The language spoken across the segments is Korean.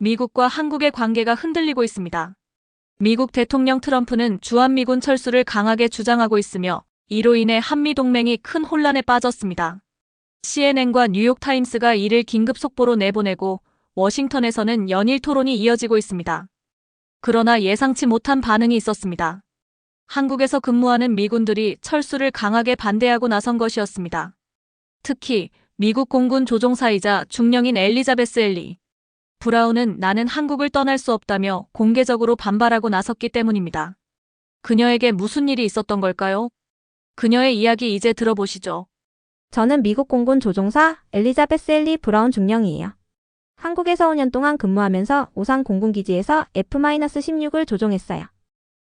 미국과 한국의 관계가 흔들리고 있습니다. 미국 대통령 트럼프는 주한미군 철수를 강하게 주장하고 있으며 이로 인해 한미동맹이 큰 혼란에 빠졌습니다. CNN과 뉴욕타임스가 이를 긴급 속보로 내보내고 워싱턴에서는 연일 토론이 이어지고 있습니다. 그러나 예상치 못한 반응이 있었습니다. 한국에서 근무하는 미군들이 철수를 강하게 반대하고 나선 것이었습니다. 특히 미국 공군 조종사이자 중령인 엘리자베스 엘리 브라운은 나는 한국을 떠날 수 없다며 공개적으로 반발하고 나섰기 때문입니다. 그녀에게 무슨 일이 있었던 걸까요? 그녀의 이야기 이제 들어보시죠. 저는 미국 공군 조종사 엘리자베스 엘리 브라운 중령이에요. 한국에서 5년 동안 근무하면서 오산 공군기지에서 F-16을 조종했어요.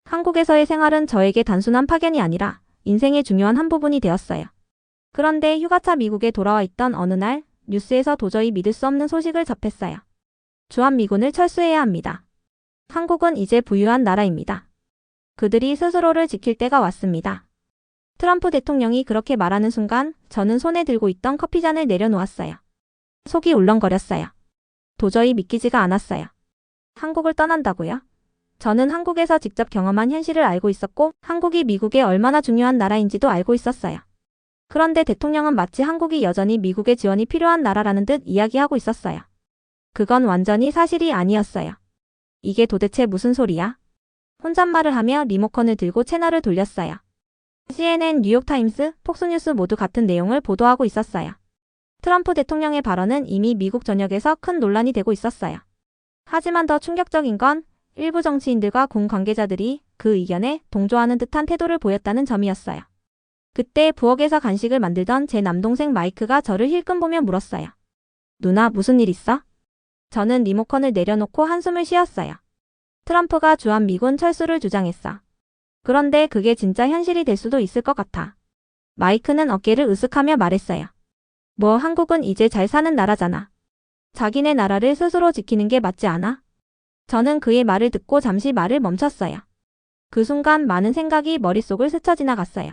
한국에서의 생활은 저에게 단순한 파견이 아니라 인생의 중요한 한 부분이 되었어요. 그런데 휴가차 미국에 돌아와 있던 어느 날 뉴스에서 도저히 믿을 수 없는 소식을 접했어요. 주한미군을 철수해야 합니다. 한국은 이제 부유한 나라입니다. 그들이 스스로를 지킬 때가 왔습니다. 트럼프 대통령이 그렇게 말하는 순간 저는 손에 들고 있던 커피잔을 내려놓았어요. 속이 울렁거렸어요. 도저히 믿기지가 않았어요. 한국을 떠난다고요? 저는 한국에서 직접 경험한 현실을 알고 있었고 한국이 미국에 얼마나 중요한 나라인지도 알고 있었어요. 그런데 대통령은 마치 한국이 여전히 미국의 지원이 필요한 나라라는 듯 이야기하고 있었어요. 그건 완전히 사실이 아니었어요. 이게 도대체 무슨 소리야? 혼잣말을 하며 리모컨을 들고 채널을 돌렸어요. CNN, 뉴욕타임스, 폭스뉴스 모두 같은 내용을 보도하고 있었어요. 트럼프 대통령의 발언은 이미 미국 전역에서 큰 논란이 되고 있었어요. 하지만 더 충격적인 건 일부 정치인들과 군 관계자들이 그 의견에 동조하는 듯한 태도를 보였다는 점이었어요. 그때 부엌에서 간식을 만들던 제 남동생 마이크가 저를 힐끔 보며 물었어요. 누나, 무슨 일 있어? 저는 리모컨을 내려놓고 한숨을 쉬었어요. 트럼프가 주한미군 철수를 주장했어. 그런데 그게 진짜 현실이 될 수도 있을 것 같아. 마이크는 어깨를 으쓱하며 말했어요. 뭐 한국은 이제 잘 사는 나라잖아. 자기네 나라를 스스로 지키는 게 맞지 않아? 저는 그의 말을 듣고 잠시 말을 멈췄어요. 그 순간 많은 생각이 머릿속을 스쳐 지나갔어요.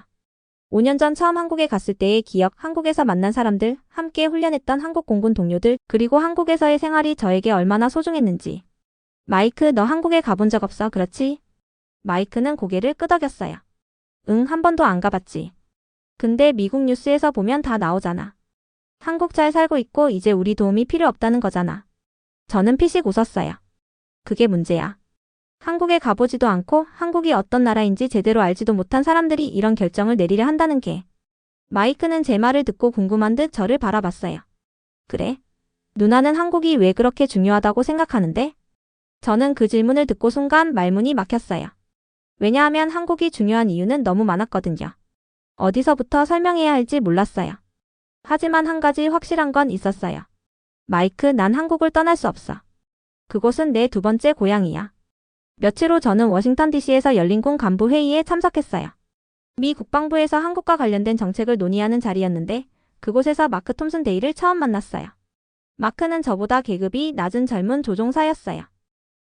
5년 전 처음 한국에 갔을 때의 기억, 한국에서 만난 사람들, 함께 훈련했던 한국 공군 동료들, 그리고 한국에서의 생활이 저에게 얼마나 소중했는지. 마이크, 너 한국에 가본 적 없어, 그렇지? 마이크는 고개를 끄덕였어요. 응, 한 번도 안 가봤지. 근데 미국 뉴스에서 보면 다 나오잖아. 한국 잘 살고 있고 이제 우리 도움이 필요 없다는 거잖아. 저는 피식 웃었어요. 그게 문제야. 한국에 가보지도 않고 한국이 어떤 나라인지 제대로 알지도 못한 사람들이 이런 결정을 내리려 한다는 게. 마이크는 제 말을 듣고 궁금한 듯 저를 바라봤어요. 그래? 누나는 한국이 왜 그렇게 중요하다고 생각하는데? 저는 그 질문을 듣고 순간 말문이 막혔어요. 왜냐하면 한국이 중요한 이유는 너무 많았거든요. 어디서부터 설명해야 할지 몰랐어요. 하지만 한 가지 확실한 건 있었어요. 마이크, 난 한국을 떠날 수 없어. 그곳은 내 두 번째 고향이야. 며칠 후 저는 워싱턴 DC에서 열린 군 간부 회의에 참석했어요. 미 국방부에서 한국과 관련된 정책을 논의하는 자리였는데 그곳에서 마크 톰슨 데이를 처음 만났어요. 마크는 저보다 계급이 낮은 젊은 조종사였어요.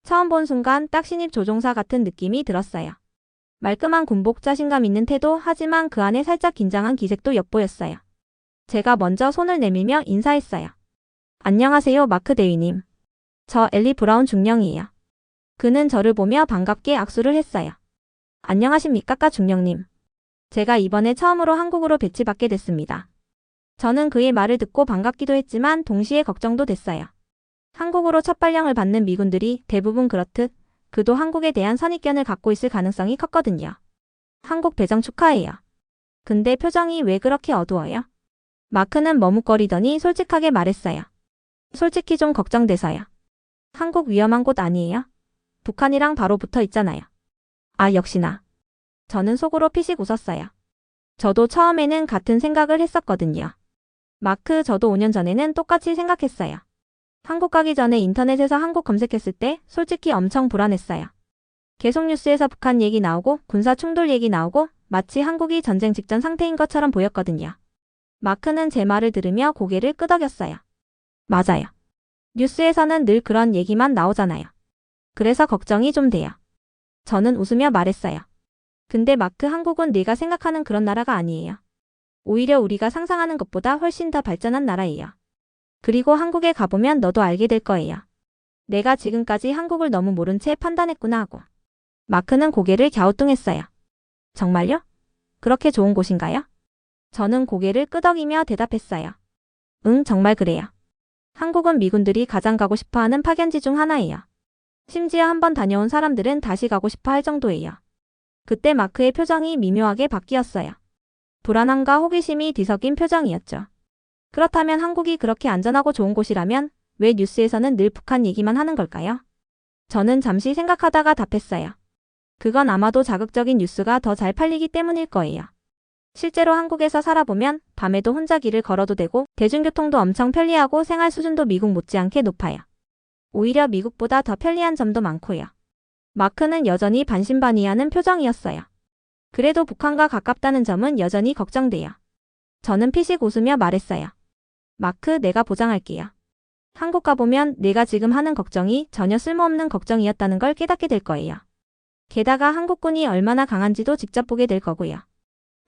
처음 본 순간 딱 신입 조종사 같은 느낌이 들었어요. 말끔한 군복, 자신감 있는 태도, 하지만 그 안에 살짝 긴장한 기색도 엿보였어요. 제가 먼저 손을 내밀며 인사했어요. 안녕하세요, 마크 대위님. 저 엘리 브라운 중령이에요. 그는 저를 보며 반갑게 악수를 했어요. 안녕하십니까, 까 중령님. 제가 이번에 처음으로 한국으로 배치받게 됐습니다. 저는 그의 말을 듣고 반갑기도 했지만 동시에 걱정도 됐어요. 한국으로 첫 발령을 받는 미군들이 대부분 그렇듯 그도 한국에 대한 선입견을 갖고 있을 가능성이 컸거든요. 한국 배정 축하해요. 근데 표정이 왜 그렇게 어두워요? 마크는 머뭇거리더니 솔직하게 말했어요. 솔직히 좀 걱정돼서요. 한국 위험한 곳 아니에요? 북한이랑 바로 붙어 있잖아요. 아, 역시나. 저는 속으로 피식 웃었어요. 저도 처음에는 같은 생각을 했었거든요. 마크, 저도 5년 전에는 똑같이 생각했어요. 한국 가기 전에 인터넷에서 한국 검색했을 때 솔직히 엄청 불안했어요. 계속 뉴스에서 북한 얘기 나오고 군사 충돌 얘기 나오고 마치 한국이 전쟁 직전 상태인 것처럼 보였거든요. 마크는 제 말을 들으며 고개를 끄덕였어요. 맞아요. 뉴스에서는 늘 그런 얘기만 나오잖아요. 그래서 걱정이 좀 돼요. 저는 웃으며 말했어요. 근데 마크, 한국은 네가 생각하는 그런 나라가 아니에요. 오히려 우리가 상상하는 것보다 훨씬 더 발전한 나라예요. 그리고 한국에 가보면 너도 알게 될 거예요. 내가 지금까지 한국을 너무 모른 채 판단했구나 하고. 마크는 고개를 갸우뚱했어요. 정말요? 그렇게 좋은 곳인가요? 저는 고개를 끄덕이며 대답했어요. 응, 정말 그래요. 한국은 미군들이 가장 가고 싶어하는 파견지 중 하나예요. 심지어 한번 다녀온 사람들은 다시 가고 싶어 할 정도예요. 그때 마크의 표정이 미묘하게 바뀌었어요. 불안함과 호기심이 뒤섞인 표정이었죠. 그렇다면 한국이 그렇게 안전하고 좋은 곳이라면 왜 뉴스에서는 늘 북한 얘기만 하는 걸까요? 저는 잠시 생각하다가 답했어요. 그건 아마도 자극적인 뉴스가 더 잘 팔리기 때문일 거예요. 실제로 한국에서 살아보면 밤에도 혼자 길을 걸어도 되고 대중교통도 엄청 편리하고 생활 수준도 미국 못지않게 높아요. 오히려 미국보다 더 편리한 점도 많고요. 마크는 여전히 반신반의하는 표정이었어요. 그래도 북한과 가깝다는 점은 여전히 걱정돼요. 저는 피식 웃으며 말했어요. 마크, 내가 보장할게요. 한국 가보면 내가 지금 하는 걱정이 전혀 쓸모없는 걱정이었다는 걸 깨닫게 될 거예요. 게다가 한국군이 얼마나 강한지도 직접 보게 될 거고요.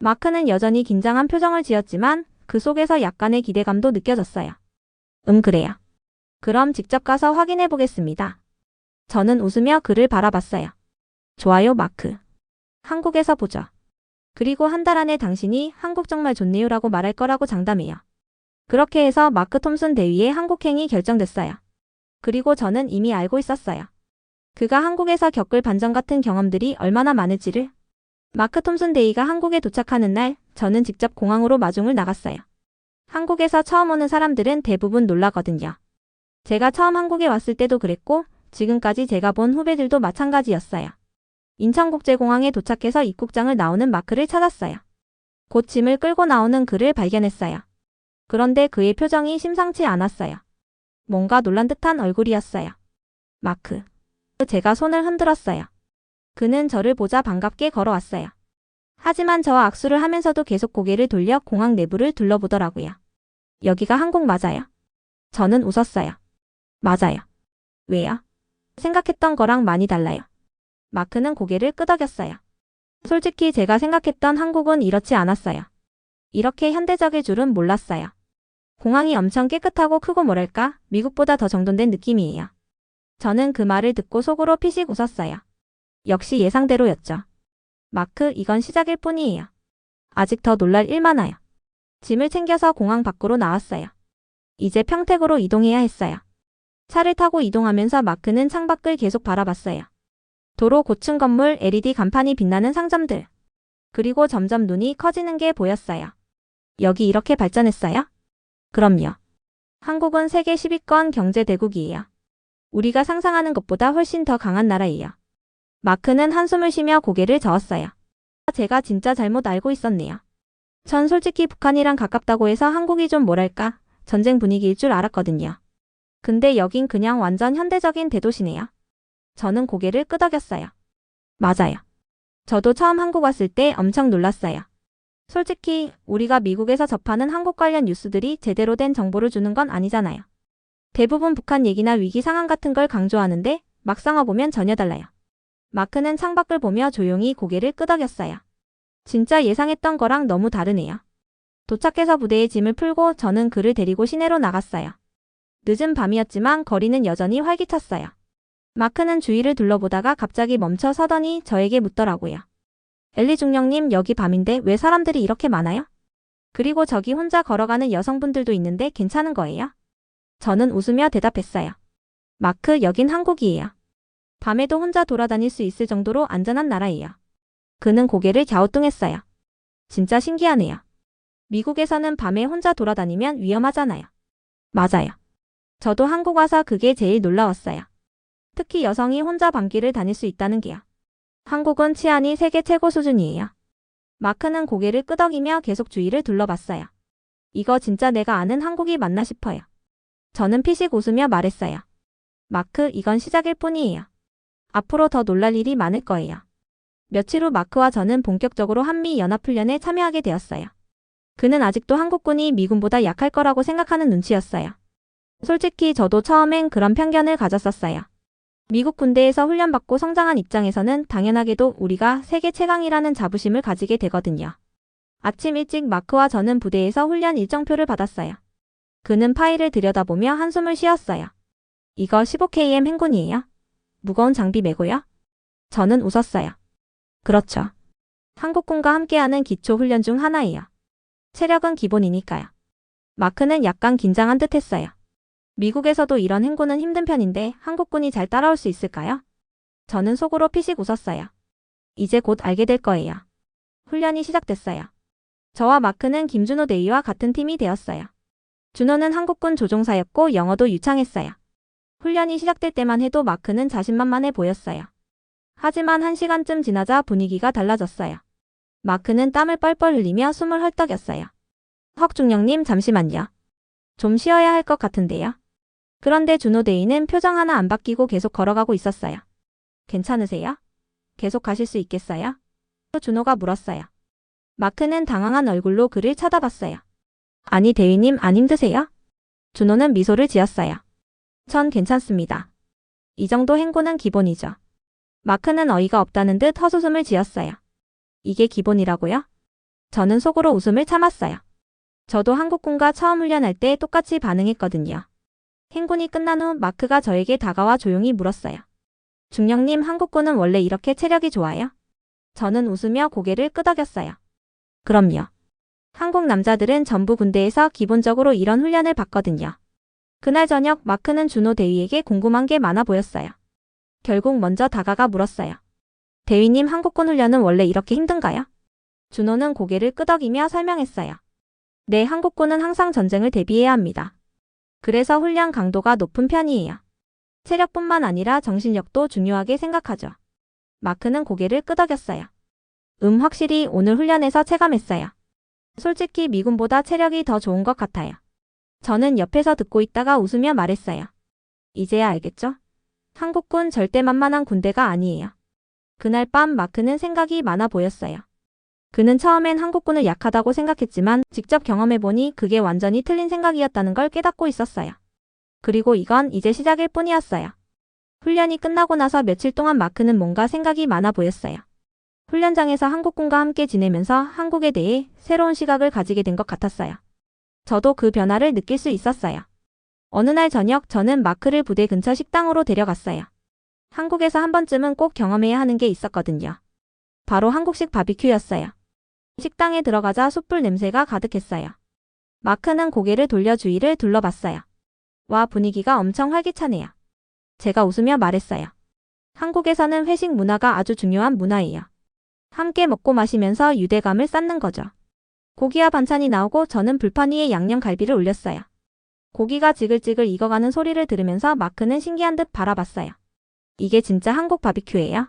마크는 여전히 긴장한 표정을 지었지만 그 속에서 약간의 기대감도 느껴졌어요. 그래요. 그럼 직접 가서 확인해 보겠습니다. 저는 웃으며 그를 바라봤어요. 좋아요, 마크. 한국에서 보죠. 그리고 한 달 안에 당신이 한국 정말 좋네요라고 말할 거라고 장담해요. 그렇게 해서 마크 톰슨 대위의 한국행이 결정됐어요. 그리고 저는 이미 알고 있었어요. 그가 한국에서 겪을 반전 같은 경험들이 얼마나 많을지를. 마크 톰슨 대위가 한국에 도착하는 날, 저는 직접 공항으로 마중을 나갔어요. 한국에서 처음 오는 사람들은 대부분 놀라거든요. 제가 처음 한국에 왔을 때도 그랬고, 지금까지 제가 본 후배들도 마찬가지였어요. 인천국제공항에 도착해서 입국장을 나오는 마크를 찾았어요. 곧 짐을 끌고 나오는 그를 발견했어요. 그런데 그의 표정이 심상치 않았어요. 뭔가 놀란 듯한 얼굴이었어요. 마크. 제가 손을 흔들었어요. 그는 저를 보자 반갑게 걸어왔어요. 하지만 저와 악수를 하면서도 계속 고개를 돌려 공항 내부를 둘러보더라고요. 여기가 한국 맞아요? 저는 웃었어요. 맞아요. 왜요? 생각했던 거랑 많이 달라요. 마크는 고개를 끄덕였어요. 솔직히 제가 생각했던 한국은 이렇지 않았어요. 이렇게 현대적일 줄은 몰랐어요. 공항이 엄청 깨끗하고 크고 뭐랄까 미국보다 더 정돈된 느낌이에요. 저는 그 말을 듣고 속으로 피식 웃었어요. 역시 예상대로였죠. 마크, 이건 시작일 뿐이에요. 아직 더 놀랄 일 많아요. 짐을 챙겨서 공항 밖으로 나왔어요. 이제 평택으로 이동해야 했어요. 차를 타고 이동하면서 마크는 창밖을 계속 바라봤어요. 도로 고층 건물, LED 간판이 빛나는 상점들. 그리고 점점 눈이 커지는 게 보였어요. 여기 이렇게 발전했어요? 그럼요. 한국은 세계 10위권 경제 대국이에요. 우리가 상상하는 것보다 훨씬 더 강한 나라예요. 마크는 한숨을 쉬며 고개를 저었어요. 제가 진짜 잘못 알고 있었네요. 전 솔직히 북한이랑 가깝다고 해서 한국이 좀 뭐랄까 전쟁 분위기일 줄 알았거든요. 근데 여긴 그냥 완전 현대적인 대도시네요. 저는 고개를 끄덕였어요. 맞아요. 저도 처음 한국 왔을 때 엄청 놀랐어요. 솔직히 우리가 미국에서 접하는 한국 관련 뉴스들이 제대로 된 정보를 주는 건 아니잖아요. 대부분 북한 얘기나 위기 상황 같은 걸 강조하는데 막상 와보면 전혀 달라요. 마크는 창밖을 보며 조용히 고개를 끄덕였어요. 진짜 예상했던 거랑 너무 다르네요. 도착해서 부대에 짐을 풀고 저는 그를 데리고 시내로 나갔어요. 늦은 밤이었지만 거리는 여전히 활기찼어요. 마크는 주위를 둘러보다가 갑자기 멈춰 서더니 저에게 묻더라고요. 엘리 중령님, 여기 밤인데 왜 사람들이 이렇게 많아요? 그리고 저기 혼자 걸어가는 여성분들도 있는데 괜찮은 거예요? 저는 웃으며 대답했어요. 마크, 여긴 한국이에요. 밤에도 혼자 돌아다닐 수 있을 정도로 안전한 나라예요. 그는 고개를 갸우뚱했어요. 진짜 신기하네요. 미국에서는 밤에 혼자 돌아다니면 위험하잖아요. 맞아요. 저도 한국 와서 그게 제일 놀라웠어요. 특히 여성이 혼자 밤길을 다닐 수 있다는 게요. 한국은 치안이 세계 최고 수준이에요. 마크는 고개를 끄덕이며 계속 주위를 둘러봤어요. 이거 진짜 내가 아는 한국이 맞나 싶어요. 저는 피식 웃으며 말했어요. 마크, 이건 시작일 뿐이에요. 앞으로 더 놀랄 일이 많을 거예요. 며칠 후 마크와 저는 본격적으로 한미연합훈련에 참여하게 되었어요. 그는 아직도 한국군이 미군보다 약할 거라고 생각하는 눈치였어요. 솔직히 저도 처음엔 그런 편견을 가졌었어요. 미국 군대에서 훈련받고 성장한 입장에서는 당연하게도 우리가 세계 최강이라는 자부심을 가지게 되거든요. 아침 일찍 마크와 저는 부대에서 훈련 일정표를 받았어요. 그는 파일을 들여다보며 한숨을 쉬었어요. 이거 15km 행군이에요? 무거운 장비 메고요? 저는 웃었어요. 그렇죠. 한국군과 함께하는 기초 훈련 중 하나예요. 체력은 기본이니까요. 마크는 약간 긴장한 듯 했어요. 미국에서도 이런 행군은 힘든 편인데 한국군이 잘 따라올 수 있을까요? 저는 속으로 피식 웃었어요. 이제 곧 알게 될 거예요. 훈련이 시작됐어요. 저와 마크는 김준호 대위와 같은 팀이 되었어요. 준호는 한국군 조종사였고 영어도 유창했어요. 훈련이 시작될 때만 해도 마크는 자신만만해 보였어요. 하지만 1시간쯤 지나자 분위기가 달라졌어요. 마크는 땀을 뻘뻘 흘리며 숨을 헐떡였어요. 헉중령님 잠시만요. 좀 쉬어야 할 것 같은데요. 그런데 준호 대위는 표정 하나 안 바뀌고 계속 걸어가고 있었어요. 괜찮으세요? 계속 가실 수 있겠어요? 준호가 물었어요. 마크는 당황한 얼굴로 그를 쳐다봤어요. 아니 대위님 안 힘드세요? 준호는 미소를 지었어요. 전 괜찮습니다. 이 정도 행군은 기본이죠. 마크는 어이가 없다는 듯 헛웃음을 지었어요. 이게 기본이라고요? 저는 속으로 웃음을 참았어요. 저도 한국군과 처음 훈련할 때 똑같이 반응했거든요. 행군이 끝난 후 마크가 저에게 다가와 조용히 물었어요. 중령님 한국군은 원래 이렇게 체력이 좋아요? 저는 웃으며 고개를 끄덕였어요. 그럼요. 한국 남자들은 전부 군대에서 기본적으로 이런 훈련을 받거든요. 그날 저녁 마크는 준호 대위에게 궁금한 게 많아 보였어요. 결국 먼저 다가가 물었어요. 대위님 한국군 훈련은 원래 이렇게 힘든가요? 준호는 고개를 끄덕이며 설명했어요. 네, 한국군은 항상 전쟁을 대비해야 합니다. 그래서 훈련 강도가 높은 편이에요. 체력뿐만 아니라 정신력도 중요하게 생각하죠. 마크는 고개를 끄덕였어요. 확실히 오늘 훈련에서 체감했어요. 솔직히 미군보다 체력이 더 좋은 것 같아요. 저는 옆에서 듣고 있다가 웃으며 말했어요. 이제야 알겠죠? 한국군 절대 만만한 군대가 아니에요. 그날 밤 마크는 생각이 많아 보였어요. 그는 처음엔 한국군을 약하다고 생각했지만 직접 경험해보니 그게 완전히 틀린 생각이었다는 걸 깨닫고 있었어요. 그리고 이건 이제 시작일 뿐이었어요. 훈련이 끝나고 나서 며칠 동안 마크는 뭔가 생각이 많아 보였어요. 훈련장에서 한국군과 함께 지내면서 한국에 대해 새로운 시각을 가지게 된 것 같았어요. 저도 그 변화를 느낄 수 있었어요. 어느 날 저녁 저는 마크를 부대 근처 식당으로 데려갔어요. 한국에서 한 번쯤은 꼭 경험해야 하는 게 있었거든요. 바로 한국식 바비큐였어요. 식당에 들어가자 숯불 냄새가 가득했어요. 마크는 고개를 돌려 주위를 둘러봤어요. 와, 분위기가 엄청 활기차네요. 제가 웃으며 말했어요. 한국에서는 회식 문화가 아주 중요한 문화예요. 함께 먹고 마시면서 유대감을 쌓는 거죠. 고기와 반찬이 나오고 저는 불판 위에 양념갈비를 올렸어요. 고기가 지글지글 익어가는 소리를 들으면서 마크는 신기한 듯 바라봤어요. 이게 진짜 한국 바비큐예요?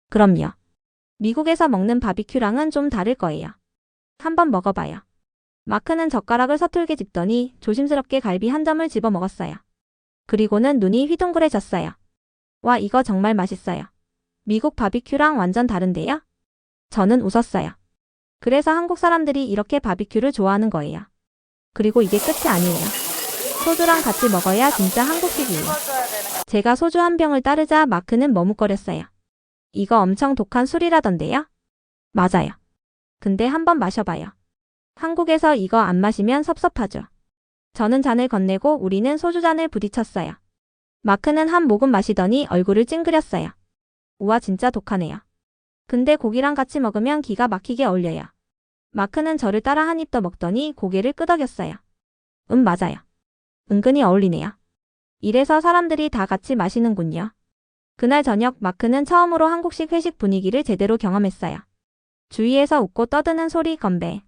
그럼요. 미국에서 먹는 바비큐랑은 좀 다를 거예요. 한번 먹어봐요. 마크는 젓가락을 서툴게 집더니 조심스럽게 갈비 한 점을 집어 먹었어요. 그리고는 눈이 휘둥그레졌어요. 와, 이거 정말 맛있어요. 미국 바비큐랑 완전 다른데요? 저는 웃었어요. 그래서 한국 사람들이 이렇게 바비큐를 좋아하는 거예요. 그리고 이게 끝이 아니에요. 소주랑 같이 먹어야 진짜 한국식이에요. 제가 소주 한 병을 따르자 마크는 머뭇거렸어요. 이거 엄청 독한 술이라던데요? 맞아요. 근데 한번 마셔봐요. 한국에서 이거 안 마시면 섭섭하죠. 저는 잔을 건네고 우리는 소주잔을 부딪혔어요. 마크는 한 모금 마시더니 얼굴을 찡그렸어요. 우와, 진짜 독하네요. 근데 고기랑 같이 먹으면 기가 막히게 어울려요. 마크는 저를 따라 한 입 더 먹더니 고개를 끄덕였어요. 맞아요. 은근히 어울리네요. 이래서 사람들이 다 같이 마시는군요. 그날 저녁 마크는 처음으로 한국식 회식 분위기를 제대로 경험했어요. 주위에서 웃고 떠드는 소리, 건배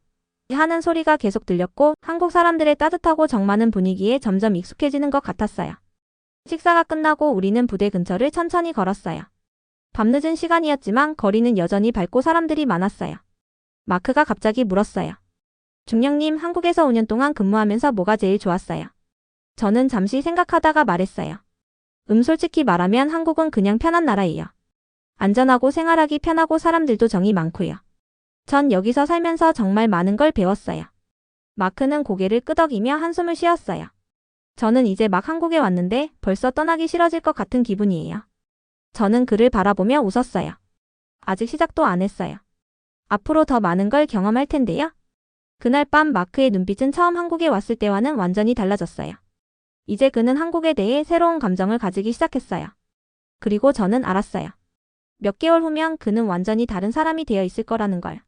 하는 소리가 계속 들렸고 한국 사람들의 따뜻하고 정 많은 분위기에 점점 익숙해지는 것 같았어요. 식사가 끝나고 우리는 부대 근처를 천천히 걸었어요. 밤늦은 시간이었지만 거리는 여전히 밝고 사람들이 많았어요. 마크가 갑자기 물었어요. 중령님, 한국에서 5년 동안 근무하면서 뭐가 제일 좋았어요? 저는 잠시 생각하다가 말했어요. 솔직히 말하면 한국은 그냥 편한 나라예요. 안전하고 생활하기 편하고 사람들도 정이 많고요. 전 여기서 살면서 정말 많은 걸 배웠어요. 마크는 고개를 끄덕이며 한숨을 쉬었어요. 저는 이제 막 한국에 왔는데 벌써 떠나기 싫어질 것 같은 기분이에요. 저는 그를 바라보며 웃었어요. 아직 시작도 안 했어요. 앞으로 더 많은 걸 경험할 텐데요. 그날 밤 마크의 눈빛은 처음 한국에 왔을 때와는 완전히 달라졌어요. 이제 그는 한국에 대해 새로운 감정을 가지기 시작했어요. 그리고 저는 알았어요. 몇 개월 후면 그는 완전히 다른 사람이 되어 있을 거라는 걸.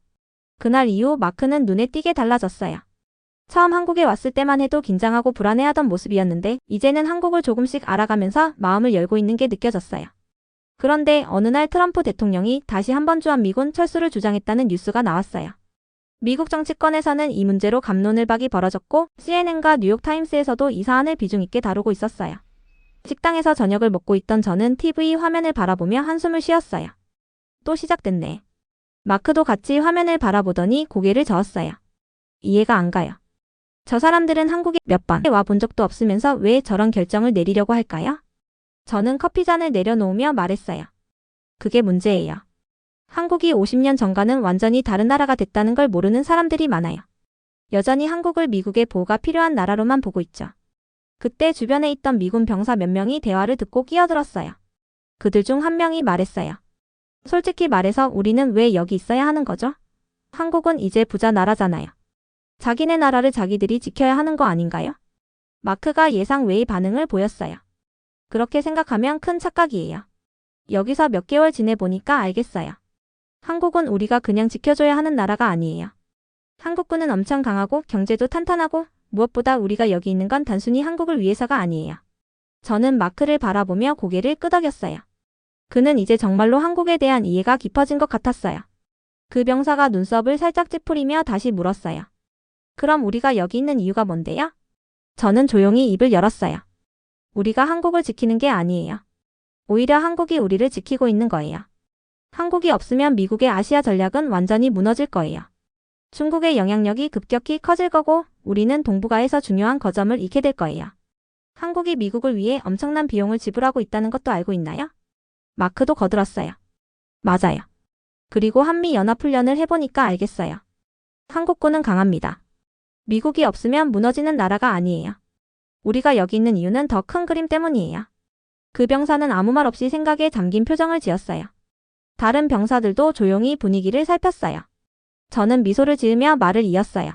그날 이후 마크는 눈에 띄게 달라졌어요. 처음 한국에 왔을 때만 해도 긴장하고 불안해하던 모습이었는데 이제는 한국을 조금씩 알아가면서 마음을 열고 있는 게 느껴졌어요. 그런데 어느 날 트럼프 대통령이 다시 한번 주한미군 철수를 주장했다는 뉴스가 나왔어요. 미국 정치권에서는 이 문제로 갑론을박이 벌어졌고 CNN과 뉴욕타임스에서도 이 사안을 비중 있게 다루고 있었어요. 식당에서 저녁을 먹고 있던 저는 TV 화면을 바라보며 한숨을 쉬었어요. 또 시작됐네. 마크도 같이 화면을 바라보더니 고개를 저었어요. 이해가 안 가요. 저 사람들은 한국에 몇 번 와 본 적도 없으면서 왜 저런 결정을 내리려고 할까요? 저는 커피잔을 내려놓으며 말했어요. 그게 문제예요. 한국이 50년 전과는 완전히 다른 나라가 됐다는 걸 모르는 사람들이 많아요. 여전히 한국을 미국의 보호가 필요한 나라로만 보고 있죠. 그때 주변에 있던 미군 병사 몇 명이 대화를 듣고 끼어들었어요. 그들 중 한 명이 말했어요. 솔직히 말해서 우리는 왜 여기 있어야 하는 거죠? 한국은 이제 부자 나라잖아요. 자기네 나라를 자기들이 지켜야 하는 거 아닌가요? 마크가 예상 외의 반응을 보였어요. 그렇게 생각하면 큰 착각이에요. 여기서 몇 개월 지내보니까 알겠어요. 한국은 우리가 그냥 지켜줘야 하는 나라가 아니에요. 한국군은 엄청 강하고 경제도 탄탄하고 무엇보다 우리가 여기 있는 건 단순히 한국을 위해서가 아니에요. 저는 마크를 바라보며 고개를 끄덕였어요. 그는 이제 정말로 한국에 대한 이해가 깊어진 것 같았어요. 그 병사가 눈썹을 살짝 찌푸리며 다시 물었어요. 그럼 우리가 여기 있는 이유가 뭔데요? 저는 조용히 입을 열었어요. 우리가 한국을 지키는 게 아니에요. 오히려 한국이 우리를 지키고 있는 거예요. 한국이 없으면 미국의 아시아 전략은 완전히 무너질 거예요. 중국의 영향력이 급격히 커질 거고 우리는 동북아에서 중요한 거점을 잃게 될 거예요. 한국이 미국을 위해 엄청난 비용을 지불하고 있다는 것도 알고 있나요? 마크도 거들었어요. 맞아요. 그리고 한미연합훈련을 해보니까 알겠어요. 한국군은 강합니다. 미국이 없으면 무너지는 나라가 아니에요. 우리가 여기 있는 이유는 더 큰 그림 때문이에요. 그 병사는 아무 말 없이 생각에 잠긴 표정을 지었어요. 다른 병사들도 조용히 분위기를 살폈어요. 저는 미소를 지으며 말을 이었어요.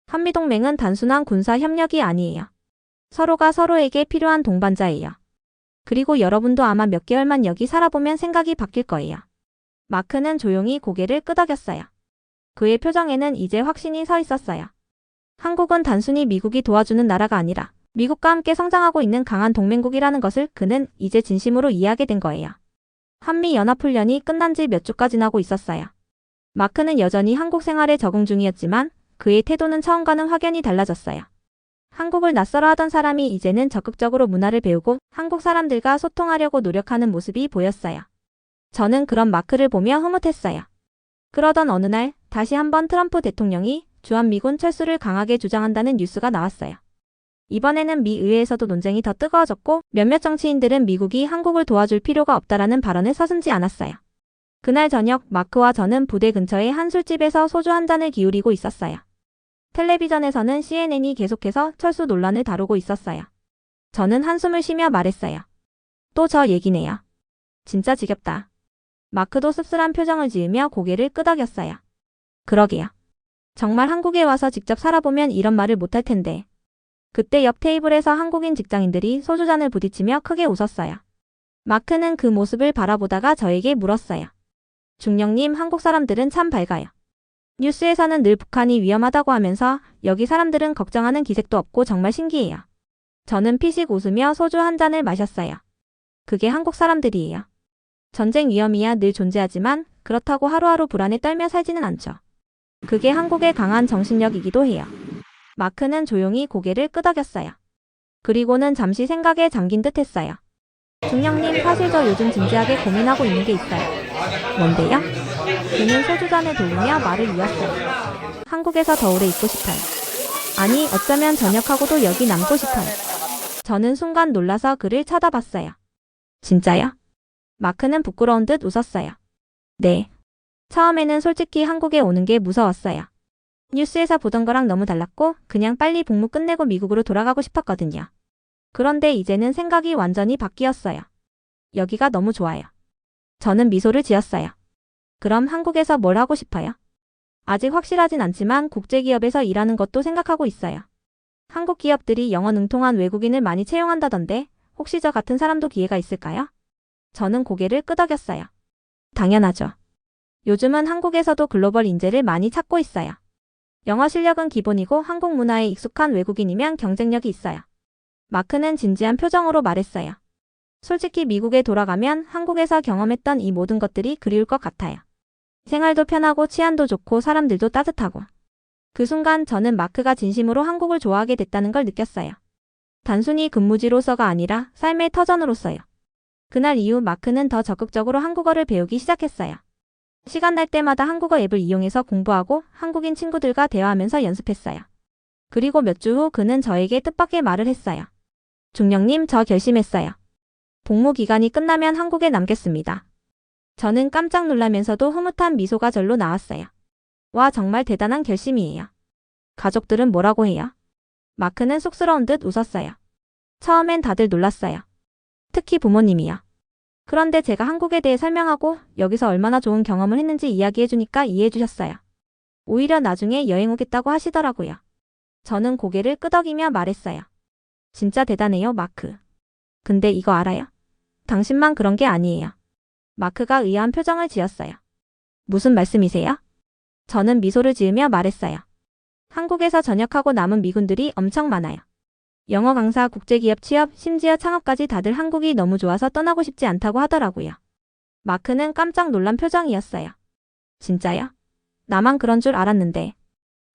한미동맹은 단순한 군사 협력이 아니에요. 서로가 서로에게 필요한 동반자예요. 그리고 여러분도 아마 몇 개월만 여기 살아보면 생각이 바뀔 거예요. 마크는 조용히 고개를 끄덕였어요. 그의 표정에는 이제 확신이 서 있었어요. 한국은 단순히 미국이 도와주는 나라가 아니라 미국과 함께 성장하고 있는 강한 동맹국이라는 것을 그는 이제 진심으로 이해하게 된 거예요. 한미연합훈련이 끝난 지 몇 주가 지나고 있었어요. 마크는 여전히 한국 생활에 적응 중이었지만 그의 태도는 처음과는 확연히 달라졌어요. 한국을 낯설어 하던 사람이 이제는 적극적으로 문화를 배우고 한국 사람들과 소통하려고 노력하는 모습이 보였어요. 저는 그런 마크를 보며 흐뭇했어요. 그러던 어느 날 다시 한번 트럼프 대통령이 주한미군 철수를 강하게 주장한다는 뉴스가 나왔어요. 이번에는 미 의회에서도 논쟁이 더 뜨거워졌고 몇몇 정치인들은 미국이 한국을 도와줄 필요가 없다라는 발언을 서슴지 않았어요. 그날 저녁 마크와 저는 부대 근처의 한 술집에서 소주 한 잔을 기울이고 있었어요. 텔레비전에서는 CNN이 계속해서 철수 논란을 다루고 있었어요. 저는 한숨을 쉬며 말했어요. 또 저 얘기네요. 진짜 지겹다. 마크도 씁쓸한 표정을 지으며 고개를 끄덕였어요. 그러게요. 정말 한국에 와서 직접 살아보면 이런 말을 못할 텐데. 그때 옆 테이블에서 한국인 직장인들이 소주잔을 부딪히며 크게 웃었어요. 마크는 그 모습을 바라보다가 저에게 물었어요. 중령님, 한국 사람들은 참 밝아요. 뉴스에서는 늘 북한이 위험하다고 하면서 여기 사람들은 걱정하는 기색도 없고 정말 신기해요. 저는 피식 웃으며 소주 한 잔을 마셨어요. 그게 한국 사람들이에요. 전쟁 위험이야 늘 존재하지만 그렇다고 하루하루 불안에 떨며 살지는 않죠. 그게 한국의 강한 정신력이기도 해요. 마크는 조용히 고개를 끄덕였어요. 그리고는 잠시 생각에 잠긴 듯 했어요. 중령님, 사실 저 요즘 진지하게 고민하고 있는 게 있어요. 뭔데요? 그는 소주잔을 돌리며 말을 이었어요. 한국에서 더 오래 있고 싶어요. 아니, 어쩌면 전역하고도 여기 남고 싶어요. 저는 순간 놀라서 그를 쳐다봤어요. 진짜요? 마크는 부끄러운 듯 웃었어요. 네. 처음에는 솔직히 한국에 오는 게 무서웠어요. 뉴스에서 보던 거랑 너무 달랐고 그냥 빨리 복무 끝내고 미국으로 돌아가고 싶었거든요. 그런데 이제는 생각이 완전히 바뀌었어요. 여기가 너무 좋아요. 저는 미소를 지었어요. 그럼 한국에서 뭘 하고 싶어요? 아직 확실하진 않지만 국제기업에서 일하는 것도 생각하고 있어요. 한국 기업들이 영어 능통한 외국인을 많이 채용한다던데 혹시 저 같은 사람도 기회가 있을까요? 저는 고개를 끄덕였어요. 당연하죠. 요즘은 한국에서도 글로벌 인재를 많이 찾고 있어요. 영어 실력은 기본이고 한국 문화에 익숙한 외국인이면 경쟁력이 있어요. 마크는 진지한 표정으로 말했어요. 솔직히 미국에 돌아가면 한국에서 경험했던 이 모든 것들이 그리울 것 같아요. 생활도 편하고 치안도 좋고 사람들도 따뜻하고. 그 순간 저는 마크가 진심으로 한국을 좋아하게 됐다는 걸 느꼈어요. 단순히 근무지로서가 아니라 삶의 터전으로서요. 그날 이후 마크는 더 적극적으로 한국어를 배우기 시작했어요. 시간 날 때마다 한국어 앱을 이용해서 공부하고 한국인 친구들과 대화하면서 연습했어요. 그리고 몇 주 후 그는 저에게 뜻밖의 말을 했어요. 중령님, 저 결심했어요. 복무 기간이 끝나면 한국에 남겠습니다. 저는 깜짝 놀라면서도 흐뭇한 미소가 절로 나왔어요. 와, 정말 대단한 결심이에요. 가족들은 뭐라고 해요? 마크는 쑥스러운 듯 웃었어요. 처음엔 다들 놀랐어요. 특히 부모님이요. 그런데 제가 한국에 대해 설명하고 여기서 얼마나 좋은 경험을 했는지 이야기해주니까 이해해주셨어요. 오히려 나중에 여행 오겠다고 하시더라고요. 저는 고개를 끄덕이며 말했어요. 진짜 대단해요, 마크. 근데 이거 알아요? 당신만 그런 게 아니에요. 마크가 의아한 표정을 지었어요. 무슨 말씀이세요? 저는 미소를 지으며 말했어요. 한국에서 전역하고 남은 미군들이 엄청 많아요. 영어 강사, 국제기업 취업, 심지어 창업까지 다들 한국이 너무 좋아서 떠나고 싶지 않다고 하더라고요. 마크는 깜짝 놀란 표정이었어요. 진짜요? 나만 그런 줄 알았는데.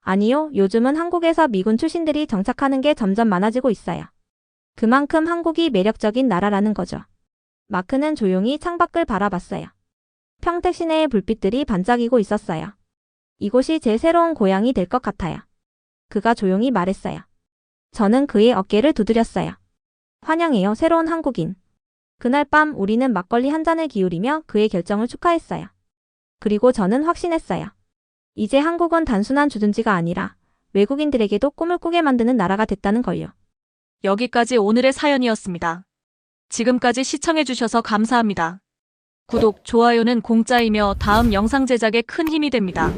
아니요, 요즘은 한국에서 미군 출신들이 정착하는 게 점점 많아지고 있어요. 그만큼 한국이 매력적인 나라라는 거죠. 마크는 조용히 창밖을 바라봤어요. 평택 시내의 불빛들이 반짝이고 있었어요. 이곳이 제 새로운 고향이 될 것 같아요. 그가 조용히 말했어요. 저는 그의 어깨를 두드렸어요. 환영해요, 새로운 한국인. 그날 밤 우리는 막걸리 한 잔을 기울이며 그의 결정을 축하했어요. 그리고 저는 확신했어요. 이제 한국은 단순한 주둔지가 아니라 외국인들에게도 꿈을 꾸게 만드는 나라가 됐다는 걸요. 여기까지 오늘의 사연이었습니다. 지금까지 시청해주셔서 감사합니다. 구독, 좋아요는 공짜이며 다음 영상 제작에 큰 힘이 됩니다.